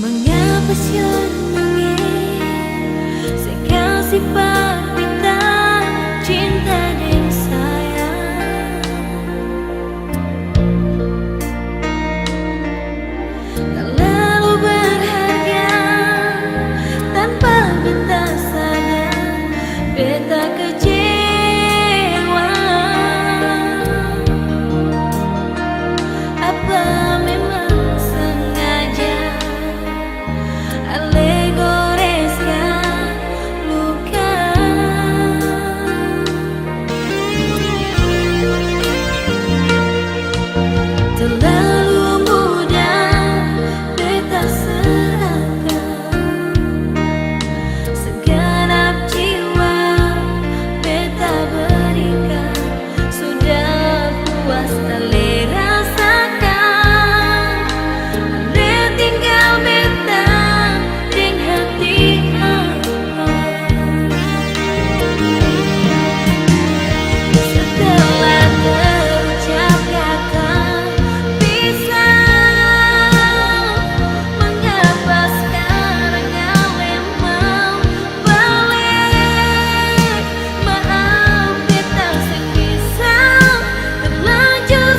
Mengapa syur nangis sekasih pamita cinta dan sayang terlalu berharga tanpa beta sadar beta kecewa. Apa memang sengaja Ale goreskan luka? Terlalu mudah beta serahkan segenap jiwa beta berikan. Sudah puas Ale rasakan Ale tinggal beta deng hati hampa. Setelah terucap kata pisah, mengapa sekarang Ale mau balik? Maaf beta sekisah terlanjur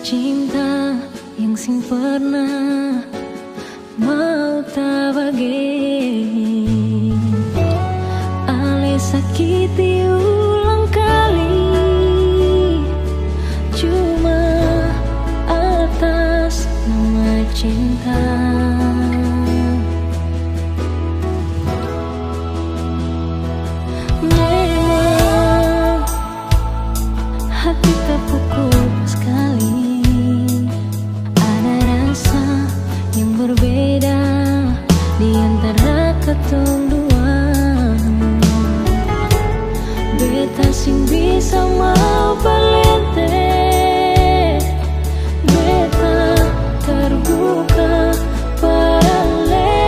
cinta yang sing pernah mau tak bagi ale sakiti ulang kali cuma atas nama cinta. Memang hati terpukul sekali, ada rasa yang berbeda di antara ketong dua. Beta sing bisa mau palente, beta terbuka parale.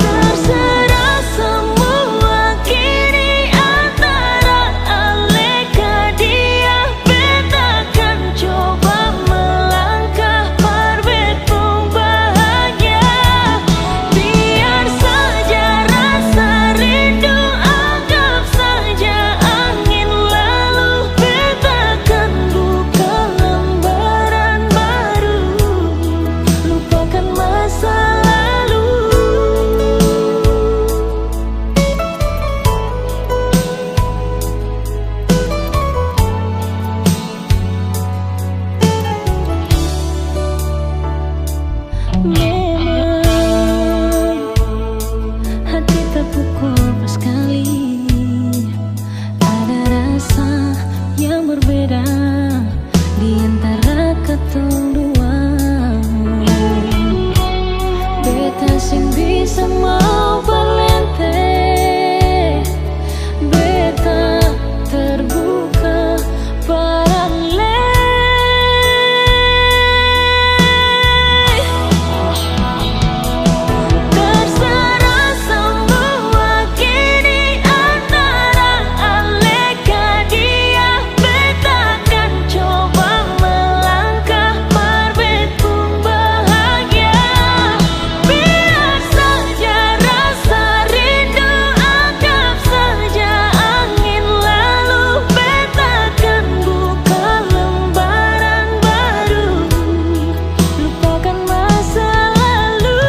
Terserah semua kini antara aleka dia, beta kan coba melangkah parbet pun bahagia. Biar saja rasa rindu, anggap saja angin lalu, beta kan buka lembaran baru, lupakan masa lalu. Memang hati terpukul sekali, ada rasa yang berbeda di antara ketong dua. Beta sing bisa mau palente, beta terbuka parale. Terserah semua kini antara aleka dia, beta kan coba melangkah parbet pun bahagia. Biar saja rasa rindu, anggap saja angin lalu, beta kan buka lembaran baru, lupakan masa lalu.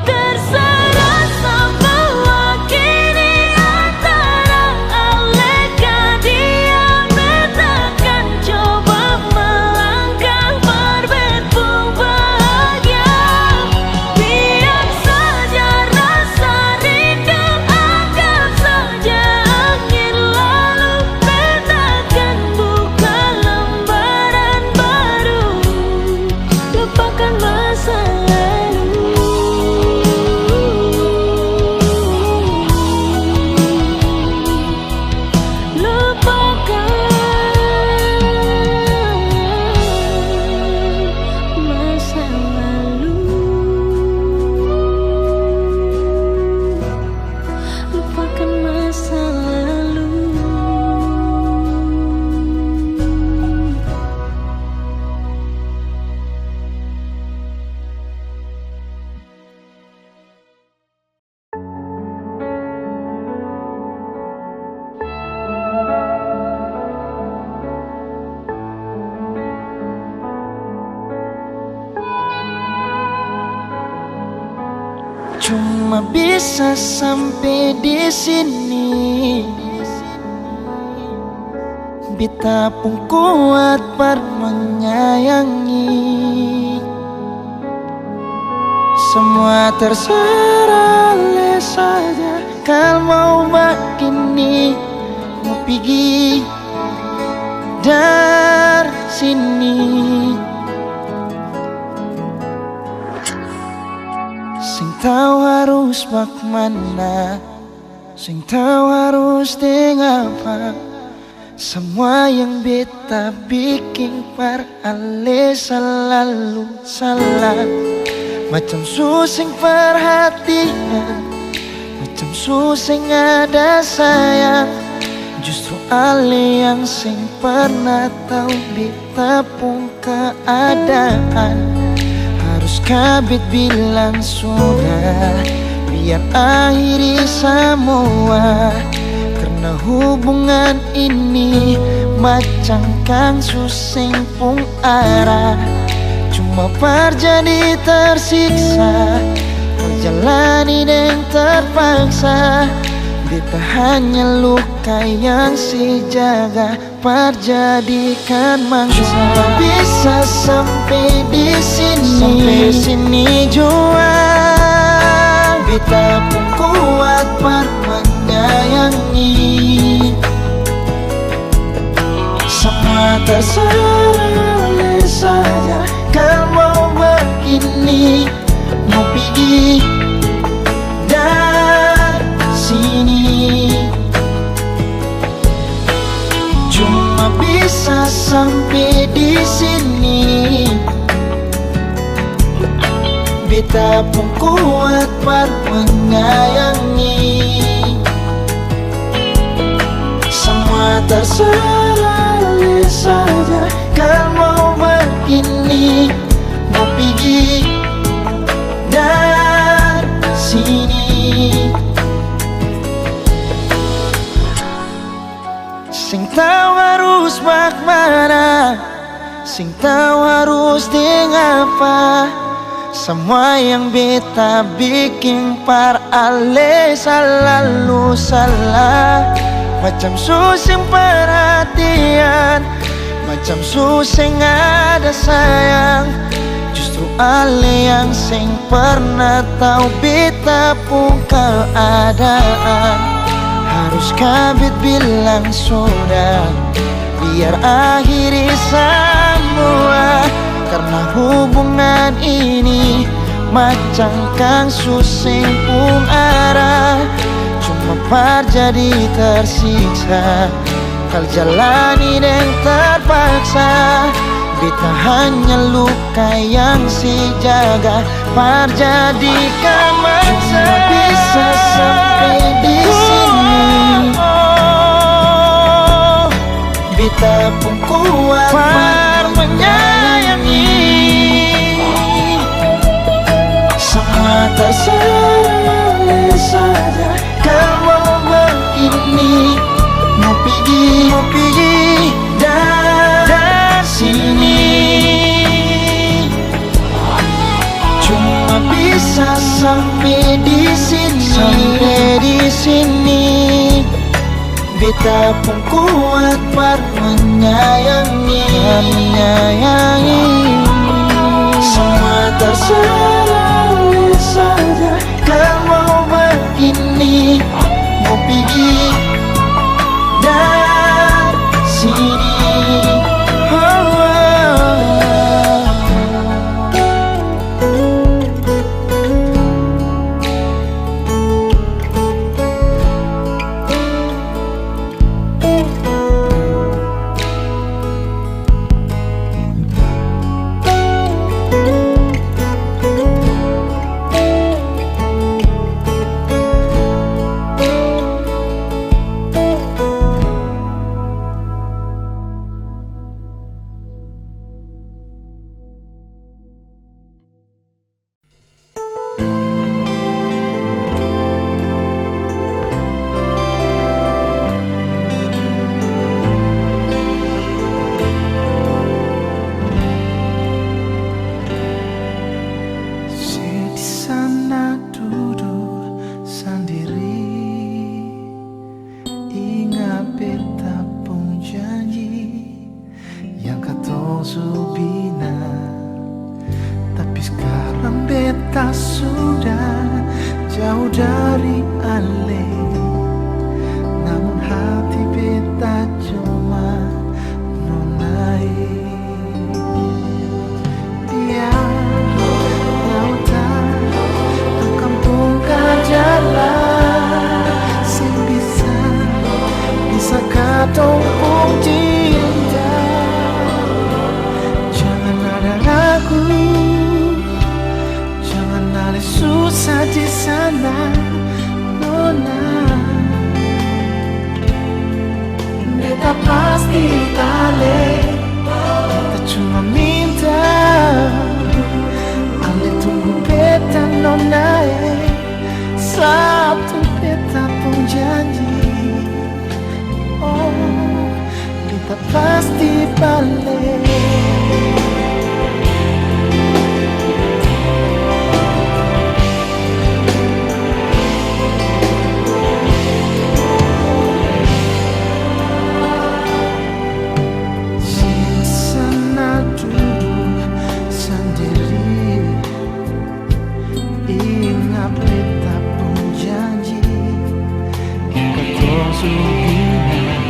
Terserah semua kini antara aleka dia, beta kan coba melangkah parbet pun bahagia. Biar saja rasa rindu, anggap saja angin lalu, beta kan buka lembaran baru, lupakan masa lalu. Lupakan masa lalu, lupakan masa lalu. Cuma bisa sampai di sini, beta pun kuat par menyayangi. Semua terserah le saja, kalau mau begini mau pergi dari sini. Sing tahu harus bagaimana, sing tahu harus dengan apa. Semua yang beta bikin par ale selalu salah. Macam susing perhatian, macam susing ada sayang. Justru ale yang sing pernah tahu beta pun keadaan. Harus kabit bilang sudah, biar akhiri semua. Karena hubungan ini macam kang susing pun arah. Cuma terjadi tersiksa, terjalani dan terpaksa. Beta hanya luka yang si jaga perjadikan mangsa. Cuma bisa sampai di sini jua. Beta pun kuat per menyayangi. Semua terserah saja. Kau mau begini, mau pergi dari sini. Cuma bisa sampai di sini. Beta pun kuat per menyayangi. Semua terserah saja. Kau mau begini, mau pergi dari sini. Sing tahu harus bagaimana, sing tahu harus dengan apa. Semua yang beta bikin par ale selalu salah. Macam susing perhatian, macam susing ada sayang. Justru ale yang sing pernah tahu beta pun keadaan. Harus kabit bilang sudah, biar akhiri semua. Karena hubungan ini macam kang susing pun arah. Cuma terjadi tersiksa, kal jalani dan terpaksa. Beta hanya luka yang si jaga perjadikan mangsa. Cuma bisa sampai di sini. Beta pun kuat per menyayangi. Semua terserah saja. Kau mau begini, mau pergi dari sini. Cuma bisa sampai di sini. Beta pun kuat per menyayangi. Semua terserah saja. Kau mau begini, mau pergi dari sini. sudah.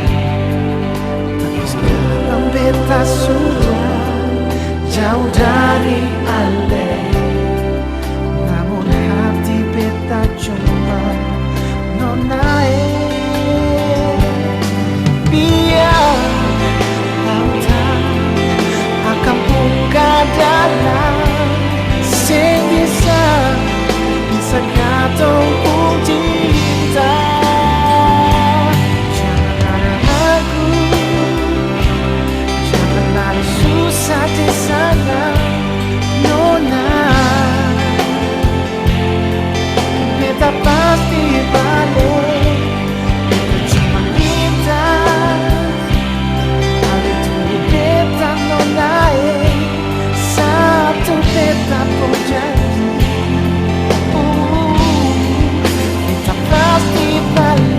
Tapi sekarang beta sudah jauh dari Ale. Namun hati beta cuma nonae. Biar lautan akan buka dalam sing bisa katong pun cinta. Jangan ragu, jangan ada susah di sana, nona. Beta pasti balik. Beta cuma minta ale tunggu beta nona. Satu beta pun janji, beta pasti balik.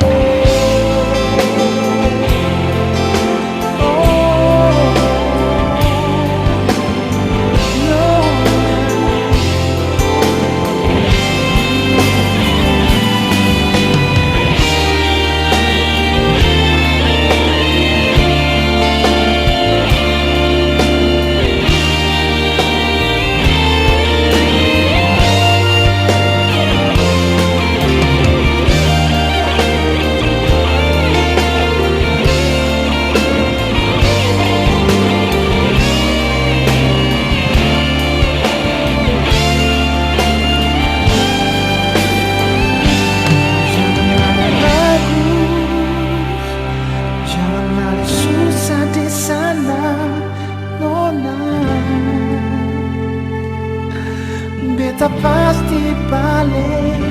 Beta pasti balik.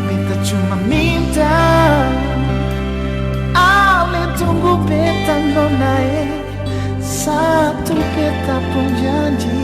Beta cuma minta ale tunggu beta nonae. Satu beta pun janji.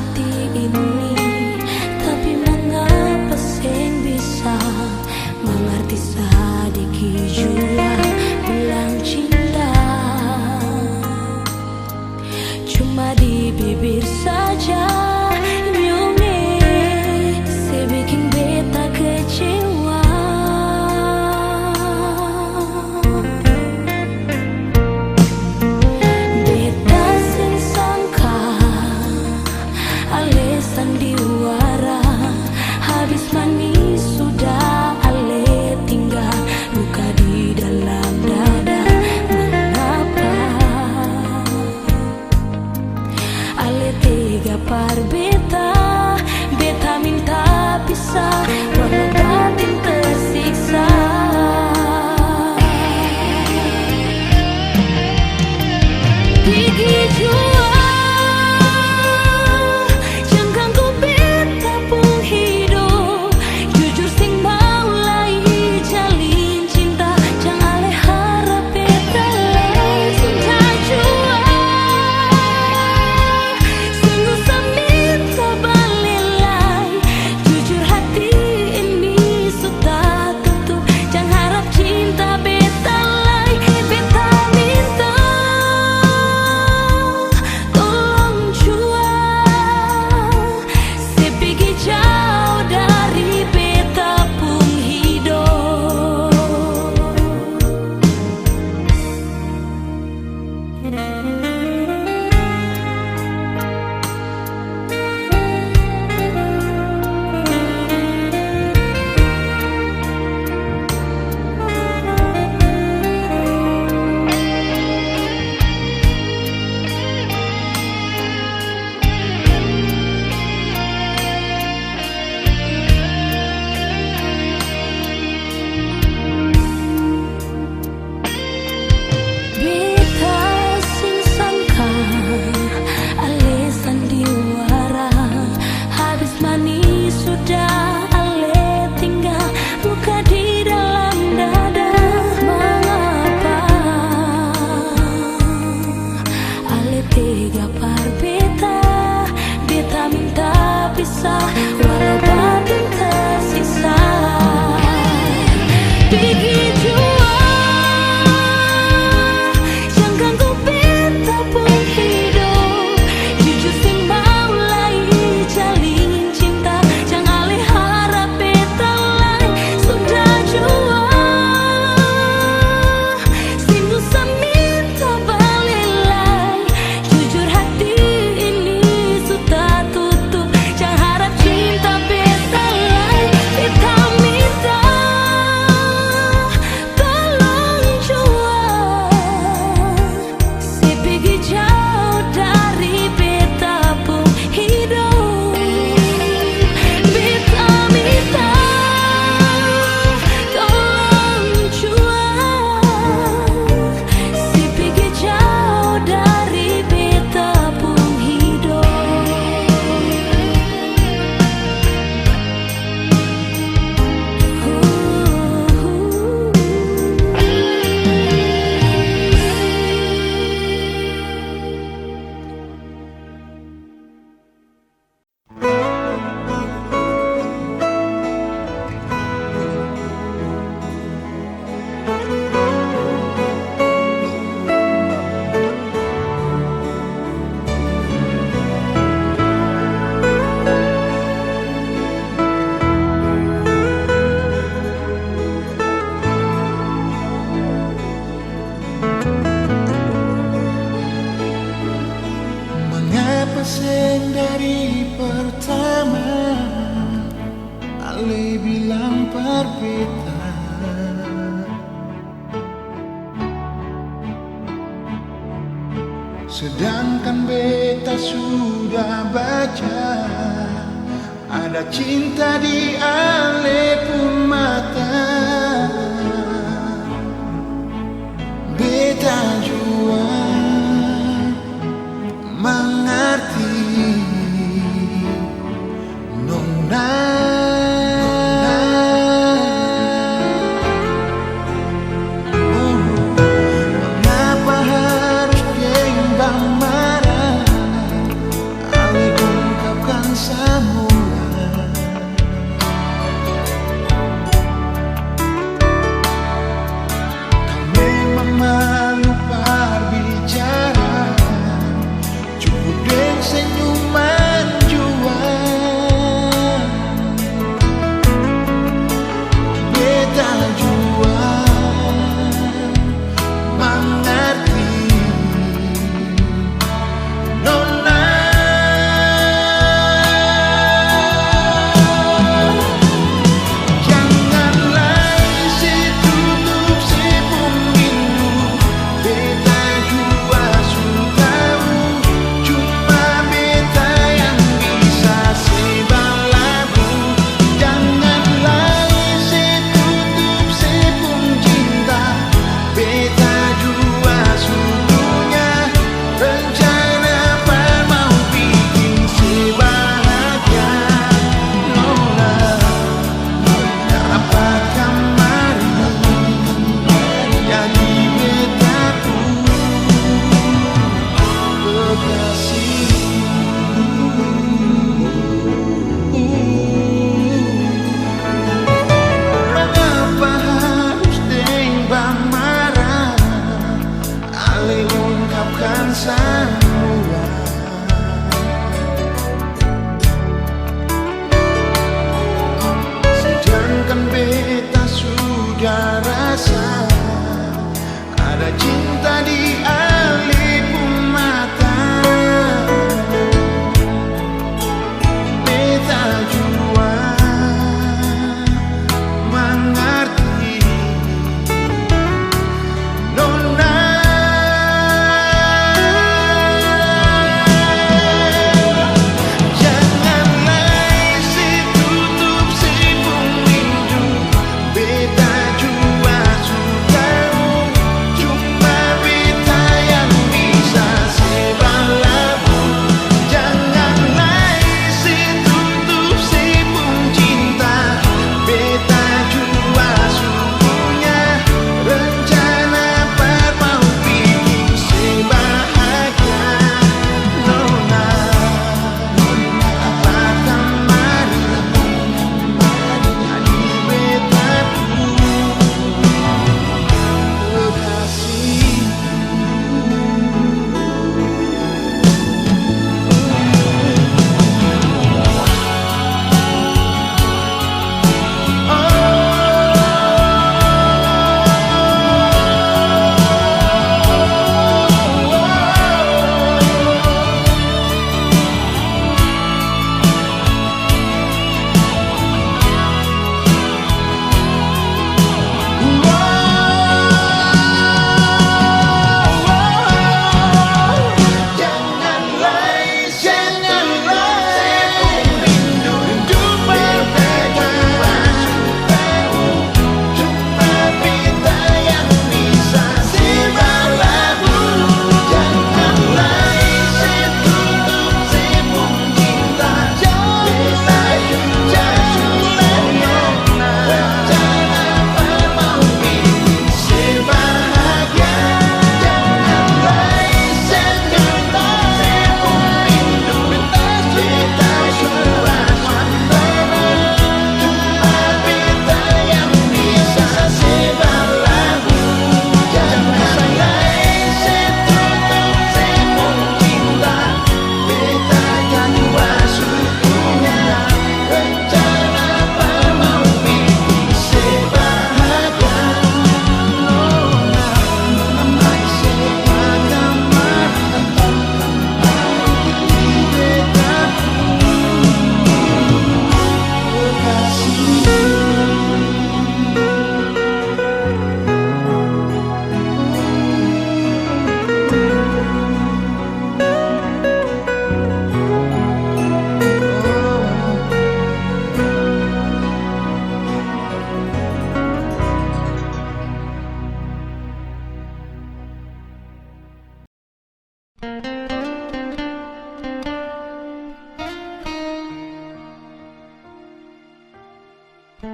hati ini, tapi mengapa sing bisa mengerti sedikit jua bilang cinta. Cuma di bibir saja nyonge, se bikin beta kecewa. Beta sing sangka ale sandiwara, habis manis sudah ale tinggal luka di dalam dada. Mengapa ale tega par beta, beta minta pisah walau batin tersiksa. Gigi jua jangan ku beta pun hidup, jujur sing mulai jalin cinta, jangan ale harap beta lay cinta jua. Sungguh minta balilai, jujur hati ini sudah tutup, jangan harap cinta beta lay. Beta minta tolong jua, se pergi jauh dari beta pun hidup. Beta sing sangka ale sandiwara, habis manis sudah ale tinggal luka di dalam dada. Mengapa ale tega par beta, beta minta pisah walau batin tersiksa. Pergi jua jangan ku beta pun hidup, jujur sing mulai jalin cinta, jangan ale harap beta lay sudah jua. Singgu minta balilai, jujur hati ini sudah tutup, jangan harap cinta beta lay. Beta minta tolong jua, se pergi jauh dari beta pun hidup. Beta minta tolong jua, se pergi jauh dari beta pun hidup. Mengapa sing dari pertama ale bilang par beta, sedangkan beta sudah baca ada cinta di ale pun mata. Beta jua mengerti nona. Mengapa harus geng marah ale ungkap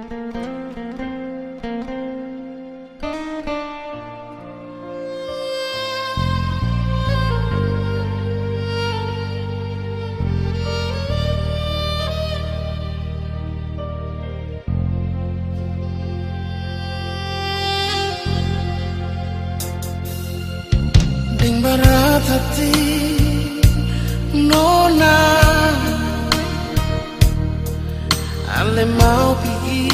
Ding berat hati nona, ale mau pergi,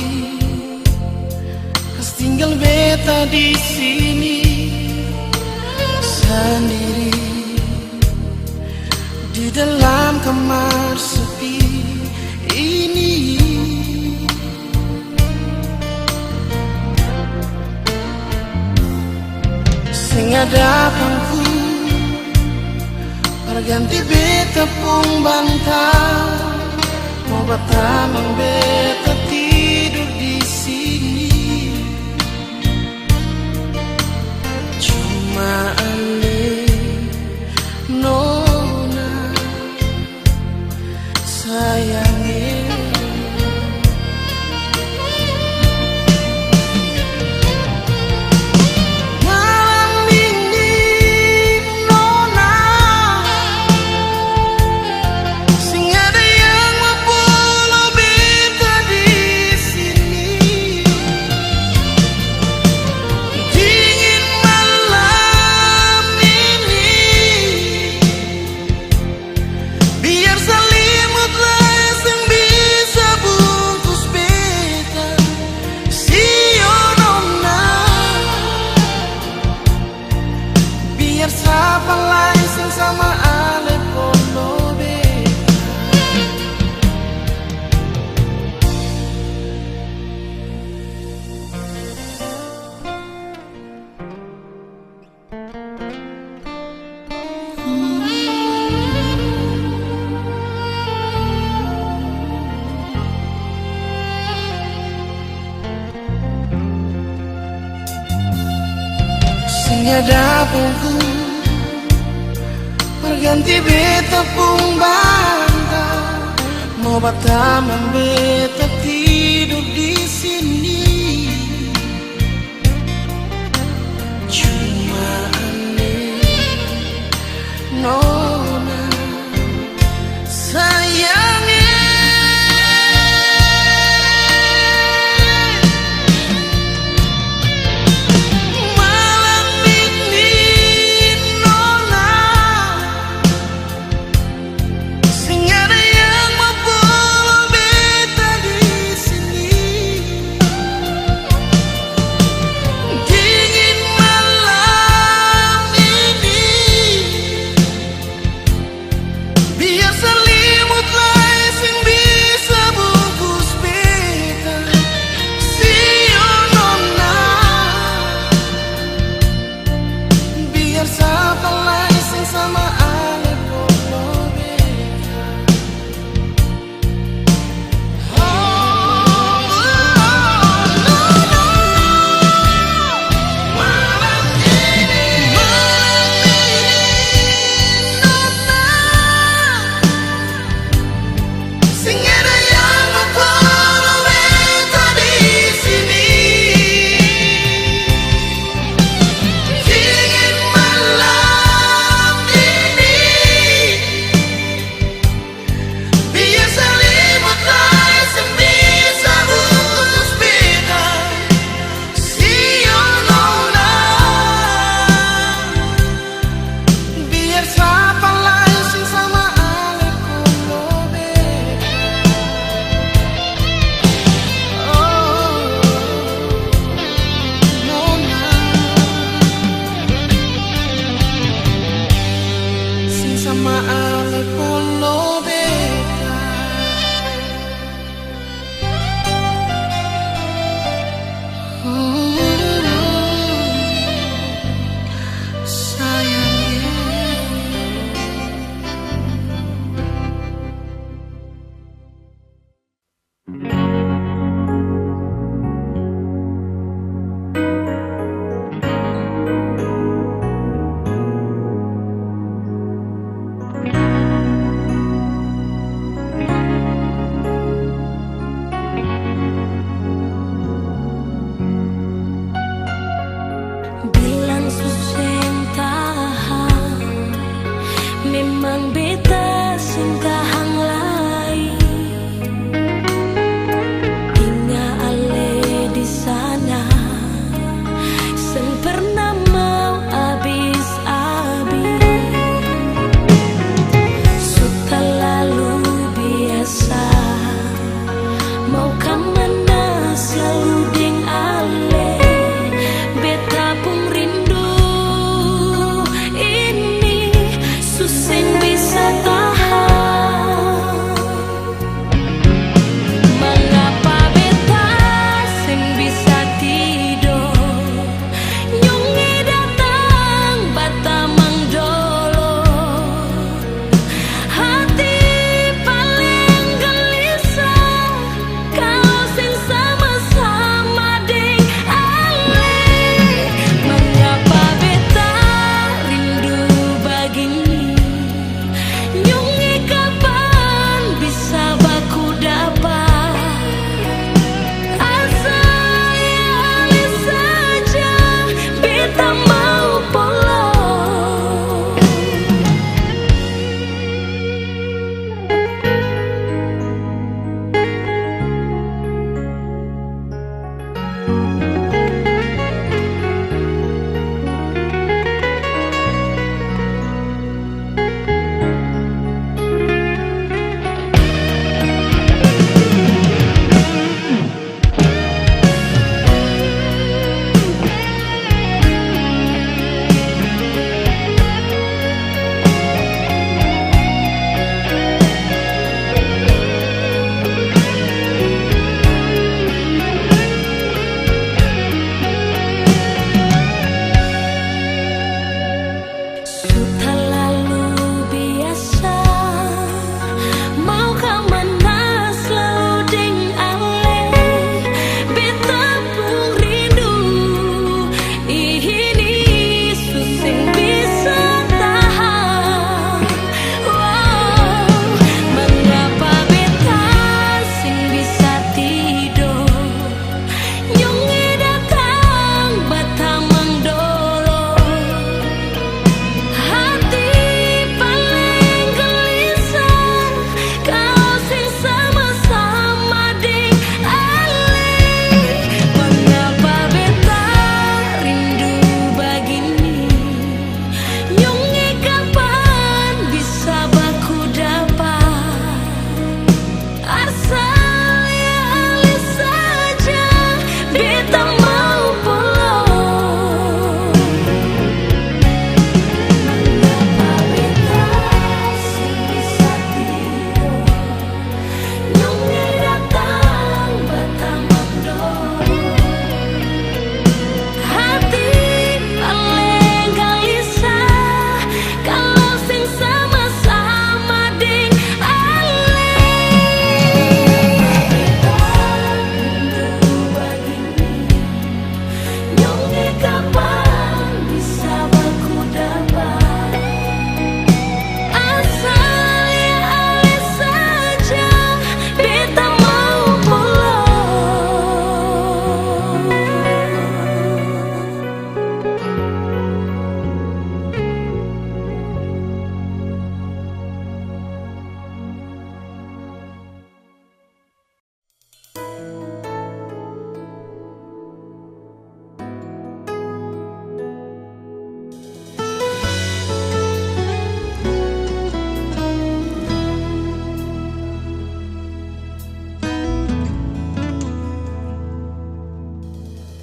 kas tinggal beta di sini sendiri di dalam kamar sepi ini. Sing ada pangku perganti beta pung bantal, mau batamang beta tidur di sini. Cuma aneh nona sayangnya. Ada pungku perganti beta pung bantal, mau batamang beta tidur di sini. Cuma aneh nona sayangnya.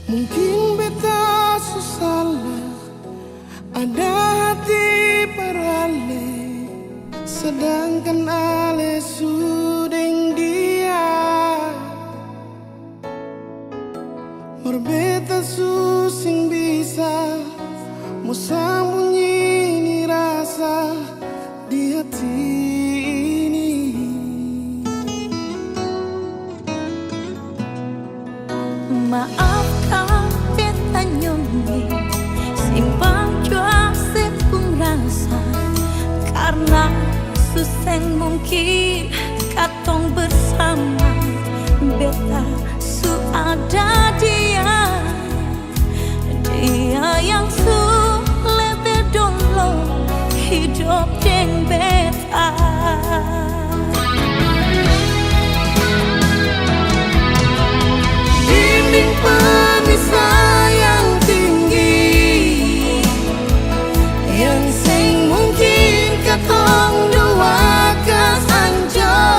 Mungkin beta salah, ada hati parale, sedangkan ale sudeng dia. Berbeta susing bisa mau sembunyi ni rasa di hati ini. Maafkan beta nyonyi, simpan jua sepung rasa, karena suseng mungkin katong bersama. Beta su ada dia yang su lebih dulu hidup deng beta. Dinding pemisah yang tinggi, yang sing mungkin katong dua kesanjung.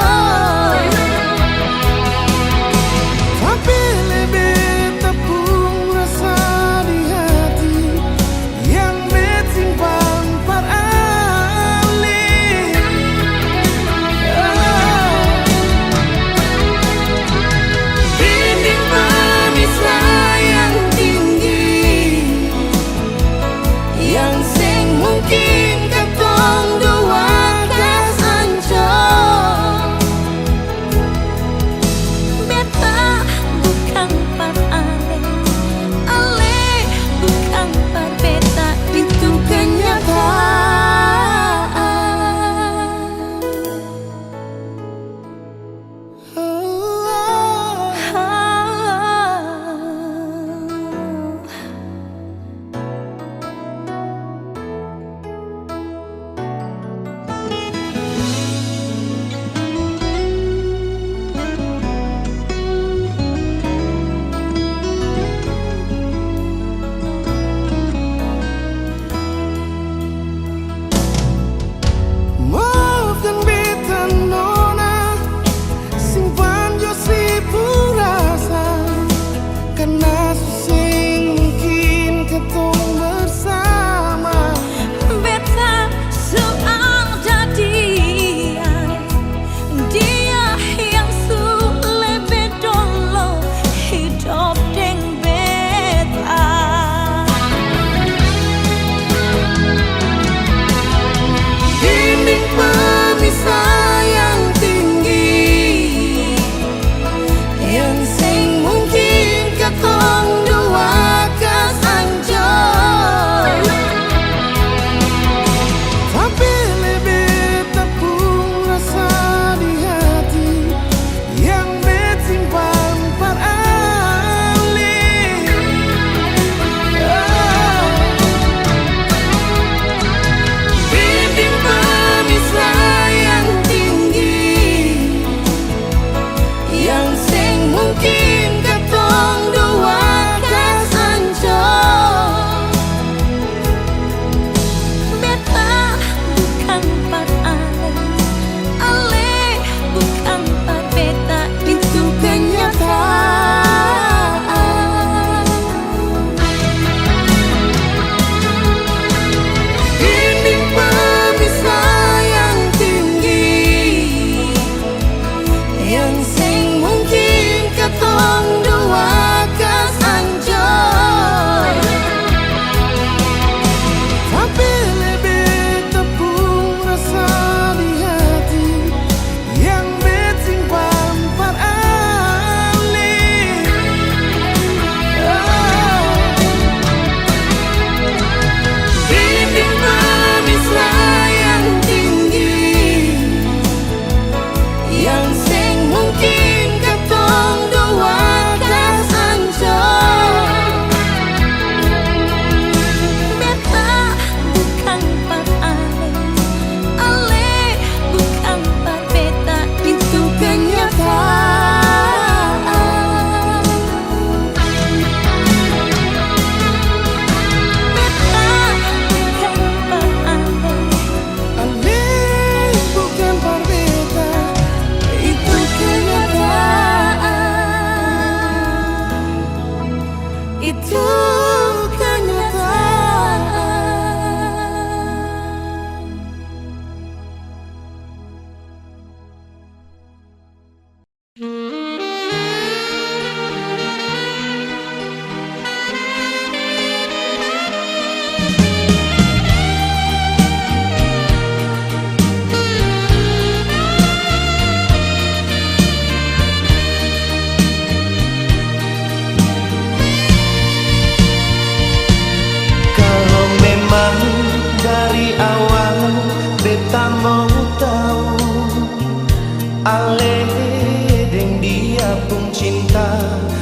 cinta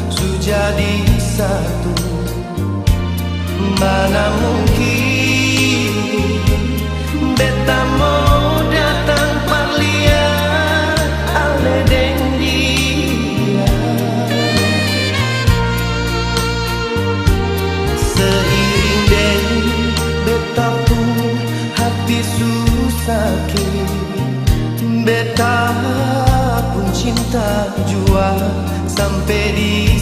su jadi satu. Mana mungkin beta mau datang parlia ale deng dia. Seiring deng beta pun hati sakit, beta pun cinta jua sampai di